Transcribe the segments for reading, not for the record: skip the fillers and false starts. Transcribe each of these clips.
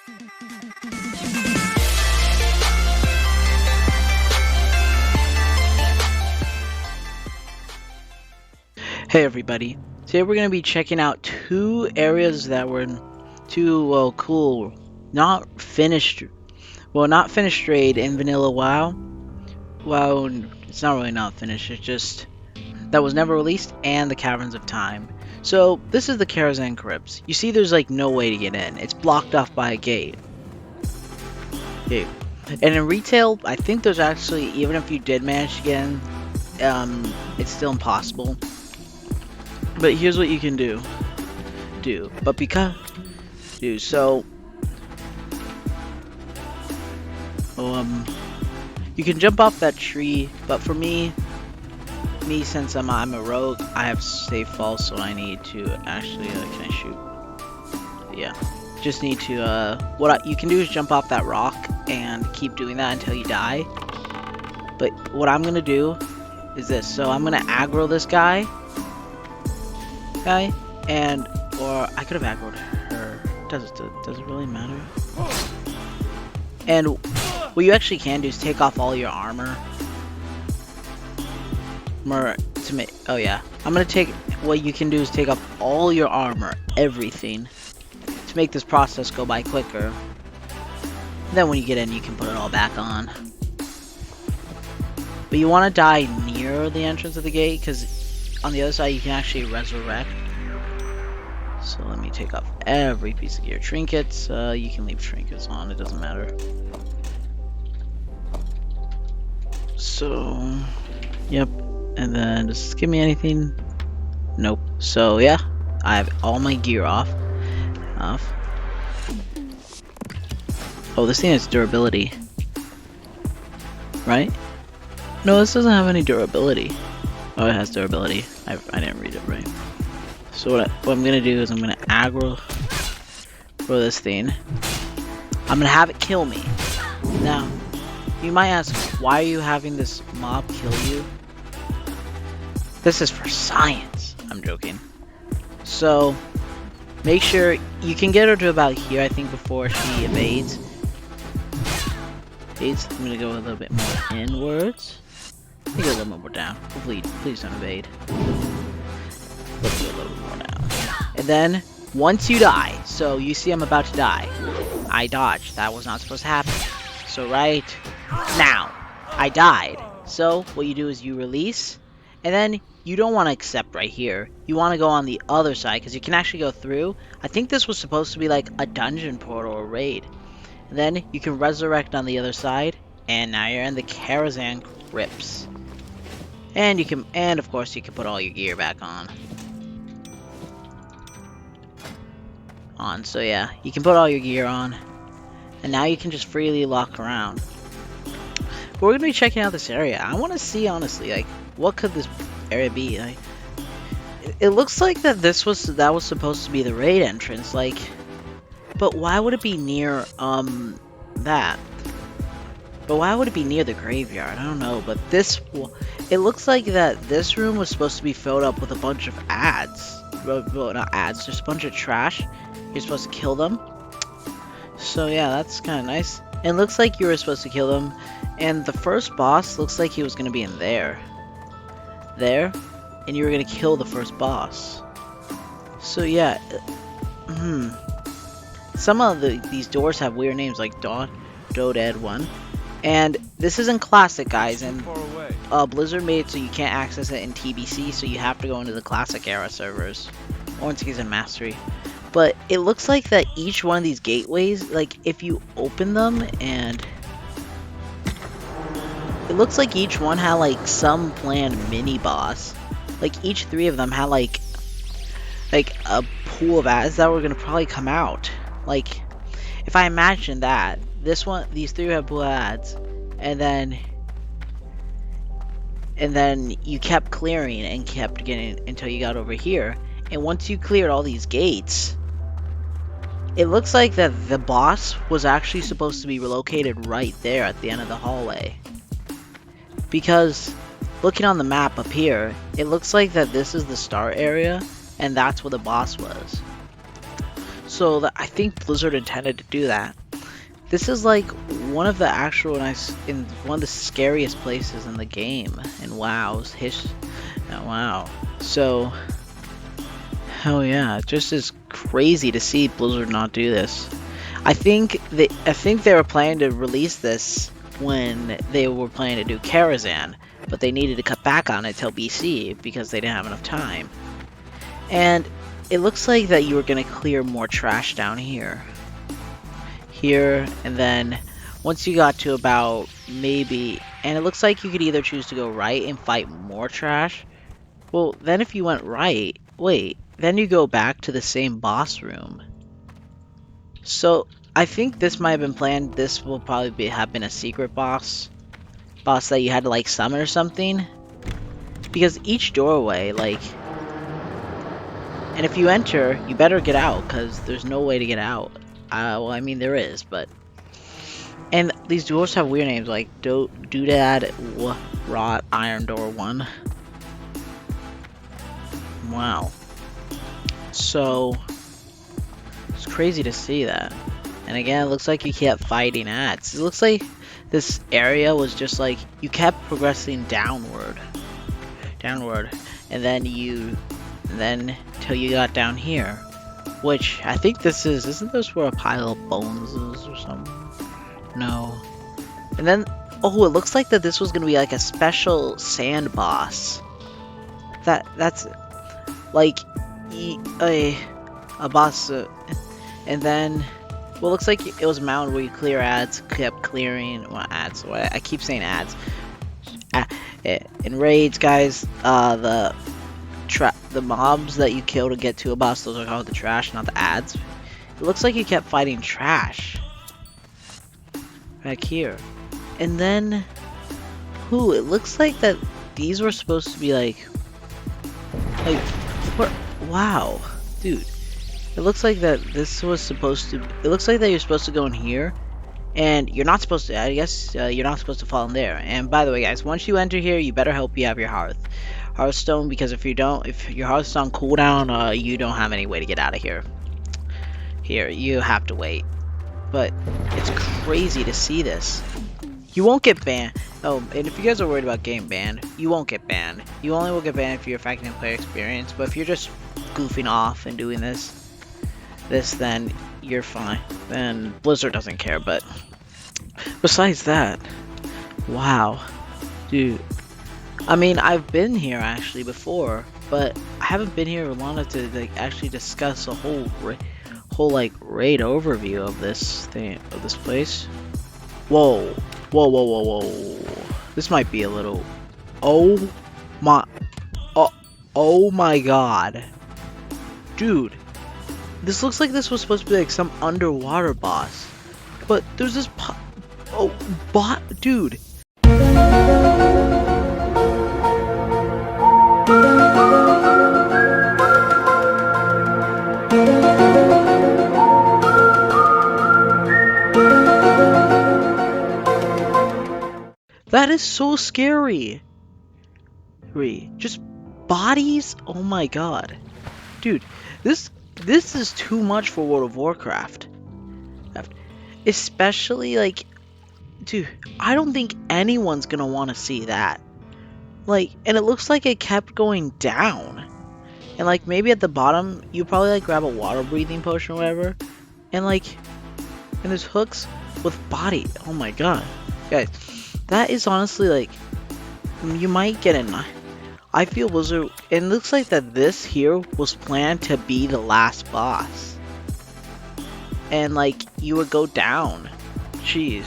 Hey everybody, today we're going to be checking out two areas that were too, cool, not finished raid in Vanilla WoW. Well, it's not really not finished, it's just that was never released, and the Caverns of Time. So, this is the Karazhan Crypts. You see there's like no way to get in, it's blocked off by a gate. Okay. And in retail, I think there's actually, even if you did manage to get in, it's still impossible. But here's what you can do. So you can jump off that tree, but for me since I'm a rogue, I have safe fall, so I need to actually can I shoot? Yeah. Just need to you can do is jump off that rock and keep doing that until you die. But what I'm gonna do is this. So I'm gonna aggro this guy. Okay, or I could have aggroed her. Does it really matter? And what you actually can do is take off all your armor. Oh yeah, what you can do is take off all your armor, everything, to make this process go by quicker. Then when you get in, you can put it all back on. But you want to die near the entrance of the gate, because on the other side you can actually resurrect. So let me take off every piece of gear. Trinkets, you can leave trinkets on, it doesn't matter. So, yep. And then, does this give me anything? Nope. So yeah, I have all my gear off. Oh, this thing has durability. Right? No, this doesn't have any durability. Oh, it has durability. I didn't read it right. So what I'm gonna do is I'm gonna aggro for this thing. I'm gonna have it kill me. Now, you might ask, why are you having this mob kill you? This is for science. I'm joking. So, make sure you can get her to about here, I think, before she evades. I'm gonna go a little bit more inwards. Let me go a little bit more down. Hopefully, please don't evade. Let's go a little bit more down. And then, once you die, so you see I'm about to die. I dodged. That was not supposed to happen. So right now, I died. So, what you do is you release, and then you don't want to accept right here. You want to go on the other side, because you can actually go through. I think this was supposed to be like a dungeon portal or raid. And then, you can resurrect on the other side, and now you're in the Karazhan Crypts. And of course, you can put all your gear back on. So yeah, you can put all your gear on, and now you can just freely walk around. But we're gonna be checking out this area. I want to see, honestly, like, what could this area be? Like, it looks like that was supposed to be the raid entrance, like, but why would it be near that? But why would it be near the graveyard? I don't know, but it looks like that this room was supposed to be filled up with a bunch of ads. Well, not ads, just a bunch of trash. You're supposed to kill them. So yeah, that's kind of nice. And it looks like you were supposed to kill them. And the first boss looks like he was going to be in there. And you were going to kill the first boss. So yeah. Some of these doors have weird names, like Doded 1. And this isn't classic, guys, and Blizzard made it so you can't access it in TBC, so you have to go into the classic era servers, or in Season Mastery. But it looks like that each one of these gateways, like, if you open them, and it looks like each one had, like, some planned mini-boss. Like, each three of them had, like a pool of ads that were gonna probably come out. Like, if I imagine that, these three have blue ads, and then you kept clearing and kept getting until you got over here. And once you cleared all these gates, it looks like that the boss was actually supposed to be relocated right there at the end of the hallway. Because looking on the map up here, it looks like that this is the start area, and that's where the boss was. So I think Blizzard intended to do that. This is like one of the actual in one of the scariest places in the game in WoW's history. Wow. So, hell yeah, just is crazy to see Blizzard not do this. I think they were planning to release this when they were planning to do Karazhan, but they needed to cut back on it till BC because they didn't have enough time. And it looks like that you were gonna clear more trash down here. And then once you got to about maybe, and it looks like you could either choose to go right and fight more trash. Well, then if you went right, wait, then you go back to the same boss room. So I think this might have been planned. This will probably have been a secret boss that you had to like summon or something. Because each doorway, like, and if you enter, you better get out because there's no way to get out. Well, I mean there is, but. And these doors have weird names like Doodad, Rot, Iron Door 1. Wow. So, it's crazy to see that. And again, it looks like you kept fighting ads. It looks like this area was just like, you kept progressing downward. And then till you got down here. Which, I think isn't this where a pile of bones is or something? No. And then, oh, it looks like that this was gonna be like a special sand boss. That's like a boss, and then, well, it looks like it was a mountain where you clear ads, kept clearing, well, ads. So I keep saying ads. In raids, guys, the mobs that you kill to get to a boss, those are called the trash, not the ads. It looks like you kept fighting trash. Back here. And then, it looks like that these were supposed to be like, what? Wow, dude. It looks like that this was supposed to, it looks like that you're supposed to go in here, and you're not supposed to, I guess, you're not supposed to fall in there. And by the way, guys, once you enter here, you better hope you have your Hearthstone, because if you don't, if your Hearthstone cooldown, you don't have any way to get out of here. You have to wait. But it's crazy to see this. You won't get banned. Oh, and if you guys are worried about getting banned, you won't get banned. You only will get banned if you're affecting player experience. But if you're just goofing off and doing this, then you're fine. Then Blizzard doesn't care. But besides that, wow, dude. I mean, I've been here actually before, but I haven't been here long enough to like actually discuss a whole like raid overview of this place. Whoa. This might be a little, oh my god, dude, this looks like this was supposed to be like some underwater boss, but there's this dude. That is so scary. Just bodies? Oh my god. Dude, this is too much for World of Warcraft. Especially like, dude, I don't think anyone's gonna want to see that. Like, and it looks like it kept going down. And like maybe at the bottom you probably like grab a water breathing potion or whatever. And like, and there's hooks with body. Oh my god. Guys, that is honestly like, you might get a, I feel Blizzard, it looks like that this here was planned to be the last boss. And like, you would go down. Jeez.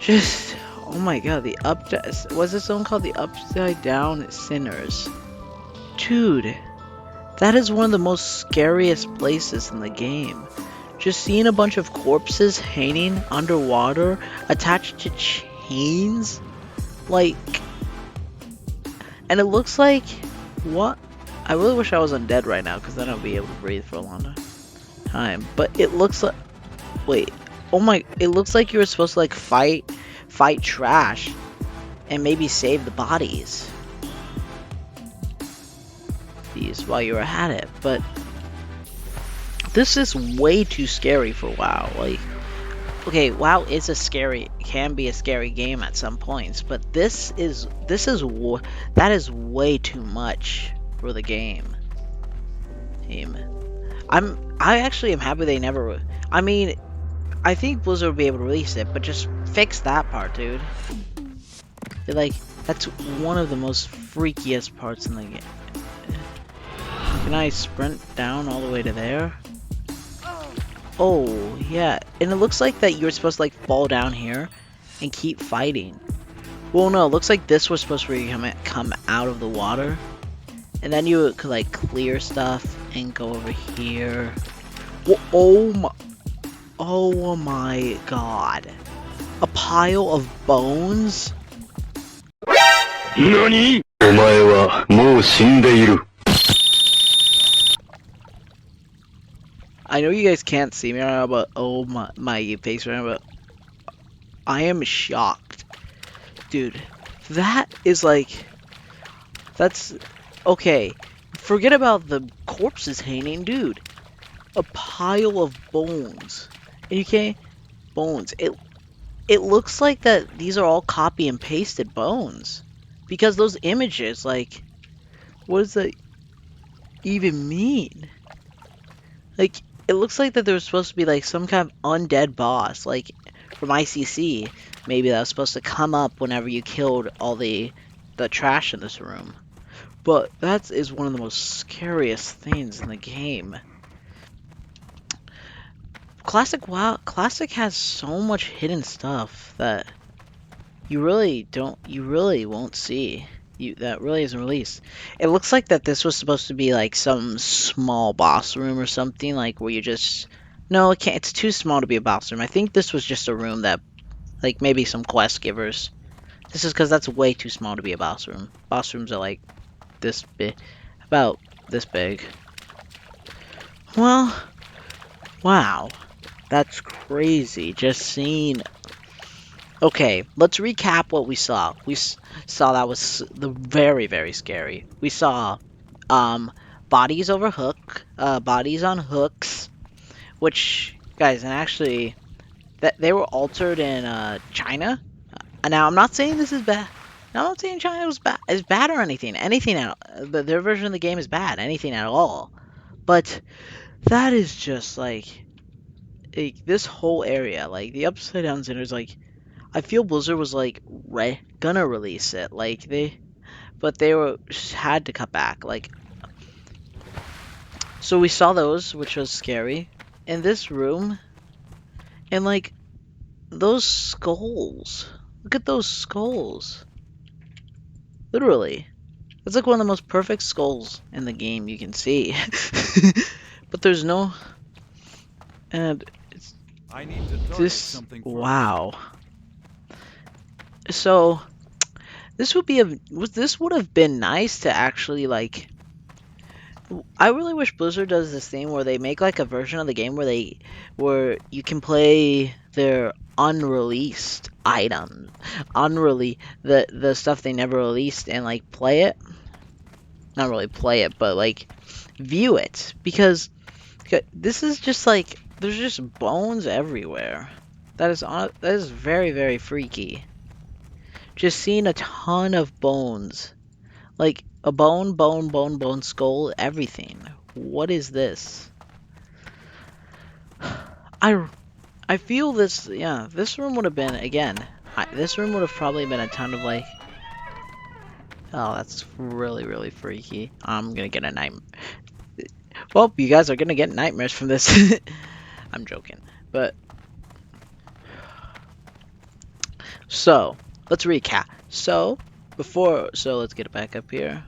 Just, oh my god, what's this one called? The Upside Down Sinners. Dude. That is one of the most scariest places in the game. Just seeing a bunch of corpses hanging underwater, attached to chains, like, and it looks like, what? I really wish I was undead right now, because then I'll be able to breathe for a long time. But it looks like, wait, oh my, it looks like you were supposed to like fight trash, and maybe save the bodies. these while you were at it, but this is way too scary for WoW. Like, okay, WoW is can be a scary game at some points, but that is way too much for the game. I actually am happy they never. I mean, I think Blizzard will be able to release it, but just fix that part, dude. Like, that's one of the most freakiest parts in the game. Can I sprint down all the way to there? Oh, yeah. And it looks like that you're supposed to, like, fall down here and keep fighting. Well, no, it looks like this was supposed to come out of the water. And then you could, like, clear stuff and go over here. Oh my god. A pile of bones? NANI?! I know you guys can't see me right now, but oh my face right now, but I am shocked. Dude, that is like, that's, okay, forget about the corpses hanging, dude. A pile of bones. And you can't, bones. It looks like that these are all copy and pasted bones. Because those images, like, what does that even mean? Like, it looks like that there was supposed to be, like, some kind of undead boss, like, from ICC, maybe that was supposed to come up whenever you killed all the trash in this room. But that is one of the most scariest things in the game. Classic has so much hidden stuff that you really won't see. That really isn't released. It looks like that this was supposed to be like some small boss room or something, like where you just, no, it can't, it's too small to be a boss room. I think this was just a room that, like, maybe some quest givers. This is because that's way too small to be a boss room. Boss rooms are like this big, about this big. Well, wow, that's crazy. Just seeing. Okay, let's recap what we saw. We saw that was very, very scary. We saw bodies on hooks, which, guys, and actually that they were altered in China. Now I'm not saying this is bad. Now, I'm not saying China is bad or anything. Their version of the game is bad. Anything at all. But that is just like this whole area, like the Upside Down Center is like. I feel Blizzard was like gonna release it, like but they had to cut back, like. So we saw those, which was scary, in this room, and like those skulls. Look at those skulls. Literally, it's like one of the most perfect skulls in the game you can see. But there's no, and it's I need to this. Wow. So this would have been nice to actually, like, I really wish Blizzard does this thing where they make like a version of the game where you can play their unreleased items, the stuff they never released, and like play it. Not really play it, but like view it, because this is just like there's just bones everywhere. That is very, very freaky. Just seeing a ton of bones. Like, a bone, skull, everything. What is this? I feel this, yeah, this room would have been, again, this room would have probably been a ton of, like, oh, that's really, really freaky. I'm gonna get a nightmare. Well, you guys are gonna get nightmares from this. I'm joking, but. So, let's recap. So let's get it back up here.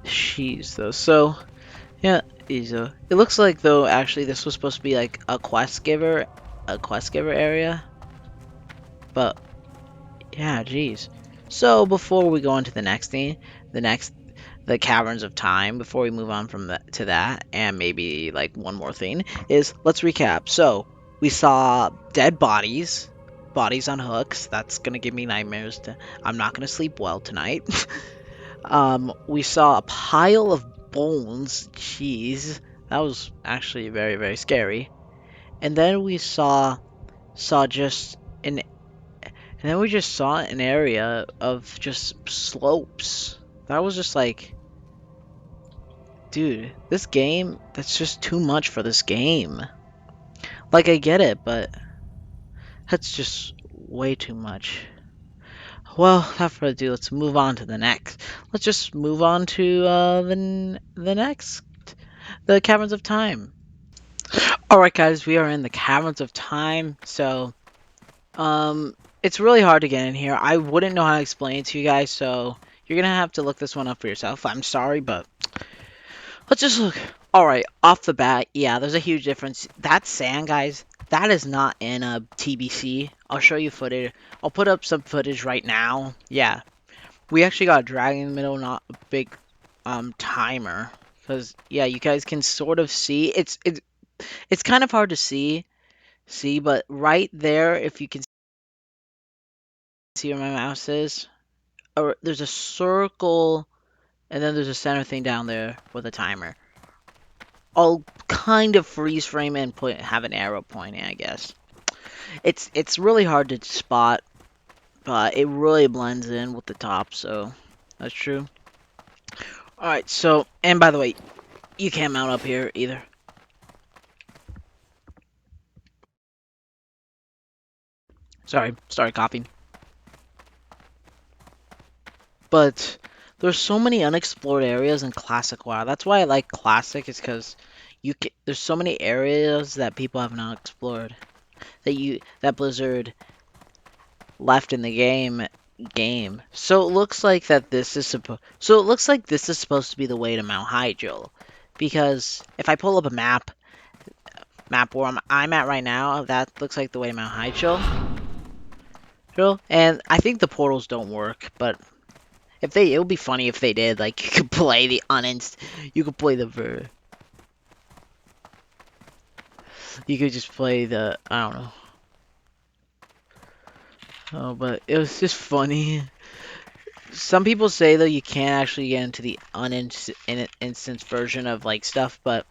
Jeez, though. So, yeah, it looks like, though, actually, this was supposed to be like a quest giver area. But, yeah, jeez. So, before we go on to the next thing, the Caverns of Time, before we move on from to that, and maybe, like, one more thing, is, let's recap. So, we saw dead bodies on hooks. That's gonna give me nightmares. I'm not gonna sleep well tonight. We saw a pile of bones. Jeez, that was actually very, very scary. And then we saw just an and then we just saw an area of just slopes. That was just like, dude, this game, that's just too much for this game. Like, I get it, but that's just way too much. Well, without further ado, let's move on to the next. Let's just move on to the next, the Caverns of Time. All right, guys, we are in the Caverns of Time. So, it's really hard to get in here. I wouldn't know how to explain it to you guys, so you're gonna have to look this one up for yourself. I'm sorry, but let's just look. All right, off the bat, yeah, there's a huge difference. That sand, guys, that is not in a TBC. I'll show you footage. I'll put up some footage right now. Yeah, we actually got a dragon in the middle, not a big timer. Because yeah, you guys can sort of see. It's kind of hard to see, but right there, if you can see where my mouse is, or there's a circle, and then there's a center thing down there with a timer. I'll kind of freeze frame it and have an arrow pointing, I guess. It's really hard to spot, but it really blends in with the top, so that's true. Alright, so, and by the way, you can't mount up here either. Sorry, coughing. But there's so many unexplored areas in Classic WoW. That's why I like Classic, is because there's so many areas that people have not explored, that Blizzard left in the game. So it looks like this is supposed to be the way to Mount Hyjal, because if I pull up a map where I'm at right now, that looks like the way to Mount Hyjal. And I think the portals don't work, but it would be funny if they did. Like, you could play the you could play the you could just play the, I don't know. Oh, but it was just funny. Some people say though you can't actually get into the uninstance version of like stuff, but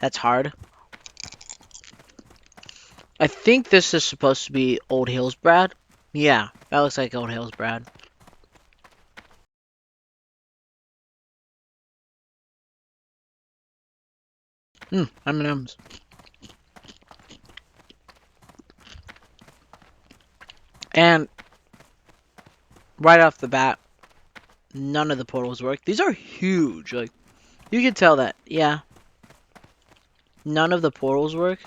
that's hard. I think this is supposed to be Old Hillsbrad. Yeah, that looks like Old Hillsbrad. M&M's. And right off the bat, none of the portals work. These are huge. Like, you can tell that. Yeah. None of the portals work.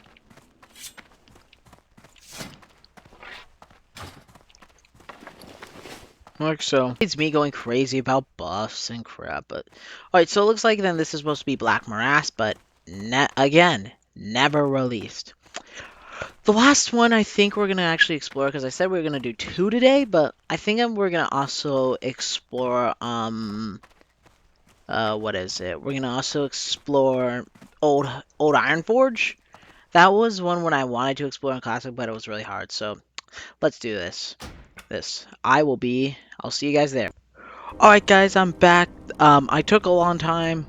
Like so. It's me going crazy about buffs and crap, but... Alright, so it looks like then this is supposed to be Black Morass, but again, never released. The last one I think we're going to actually explore, because I said we were going to do 2 today, but I think we're going to also explore, what is it? We're going to also explore Old Ironforge. That was one when I wanted to explore in Classic, but it was really hard, so let's do this. I'll see you guys there. Alright guys, I'm back. I took a long time,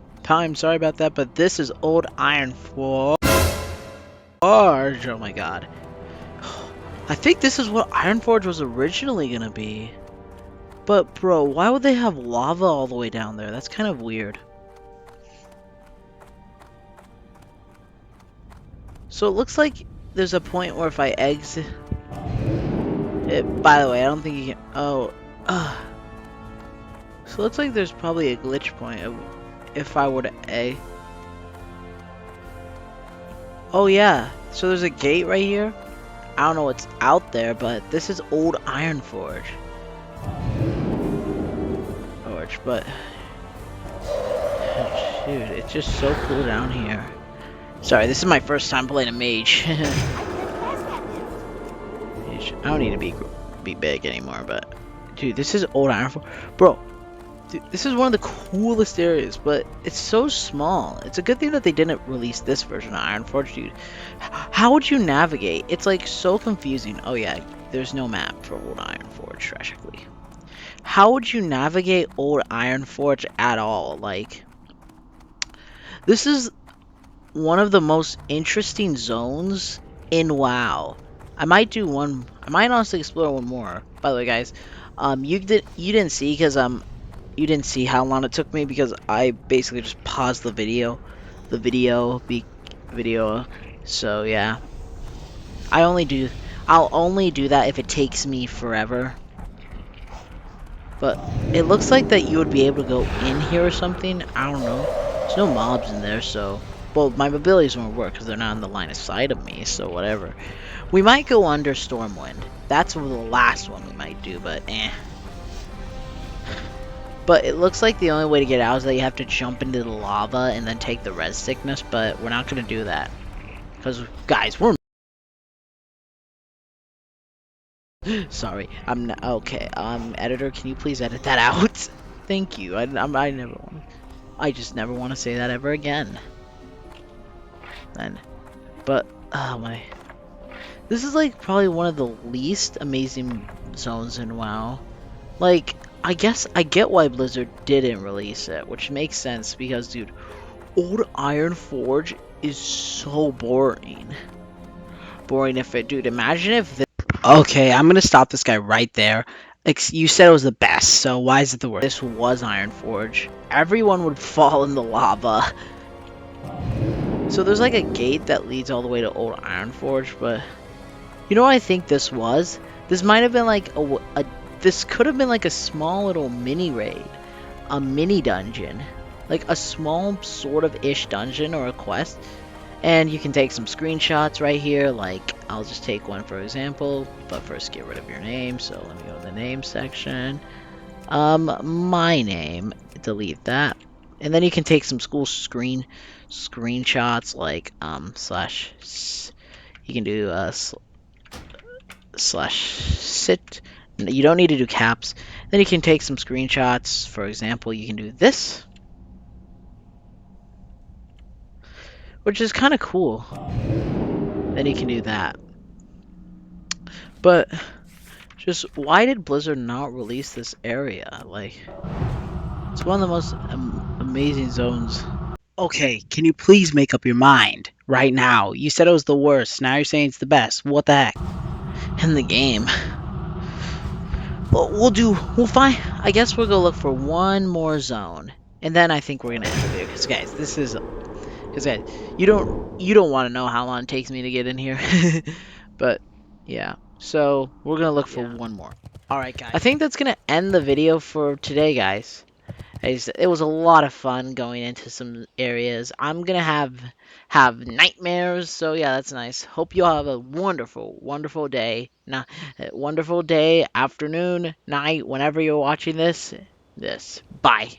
sorry about that, but this is Old Ironforge. Oh my god. I think this is what Ironforge was originally gonna be. But bro, why would they have lava all the way down there? That's kind of weird. So it looks like there's a point where if I exit... by the way, I don't think you can... Oh. So it looks like there's probably a glitch point if I were to A. Oh yeah, so there's a gate right here. I don't know what's out there, but this is Old Ironforge. But dude, it's just so cool down here. Sorry, this is my first time playing a mage. I don't need to be big anymore, but dude, this is Old Ironforge, bro. Dude, this is one of the coolest areas, but it's so small. It's a good thing that they didn't release this version of Ironforge, dude. How would you navigate? It's like so confusing. Oh yeah, there's no map for Old Ironforge, tragically. How would you navigate Old Ironforge at all? Like, this is one of the most interesting zones in WoW. I might honestly explore one more. By the way, guys, you didn't see because you didn't see how long it took me because I basically just paused the video. So yeah, I only do I'll only do that if it takes me forever. But it looks like that you would be able to go in here or something. I don't know. There's no mobs in there, so... Well, my abilities won't work because they're not in the line of sight of me, so whatever. We might go under Stormwind. That's the last one we might do, but eh. But it looks like the only way to get out is that you have to jump into the lava and then take the res sickness, but we're not going to do that. Because, guys, we're... Sorry, I'm not... Okay, editor, can you please edit that out? Thank you. I never want... I just never want to say that ever again. Then, but oh my, this is like probably one of the least amazing zones in WoW. Like, I guess I get why Blizzard didn't release it, which makes sense because, dude, Old Ironforge is so boring. Boring if it, dude. Imagine if this... Okay, I'm gonna stop this guy right there. You said it was the best, so why is it the worst? This was Ironforge. Everyone would fall in the lava. So there's like a gate that leads all the way to Old Ironforge, but you know what I think this was? This might have been like this could have been like a small little mini raid, a mini dungeon, like a small sort of ish dungeon or a quest. And you can take some screenshots right here, like I'll just take one for example, but first get rid of your name. So let me go to the name section. My name, delete that. And then you can take some school screenshots like slash you can do slash sit. You don't need to do caps. Then you can take some screenshots. For example, you can do this, which is kind of cool. Then you can do that. But just why did Blizzard not release this area? Like, it's one of the most amazing zones. Okay, can you please make up your mind right now? You said it was the worst. Now you're saying it's the best. What the heck? In the game. Well, we'll find, I guess we'll go look for one more zone. And then I think we're gonna end the video. Because guys, guys, you don't want to know how long it takes me to get in here. But, yeah. So, we're gonna look for one more. Alright, guys. I think that's gonna end the video for today, guys. It was a lot of fun going into some areas. I'm gonna have nightmares, so yeah, that's nice. Hope you all have a wonderful, wonderful day. Wonderful day, afternoon, night, whenever you're watching this. Bye.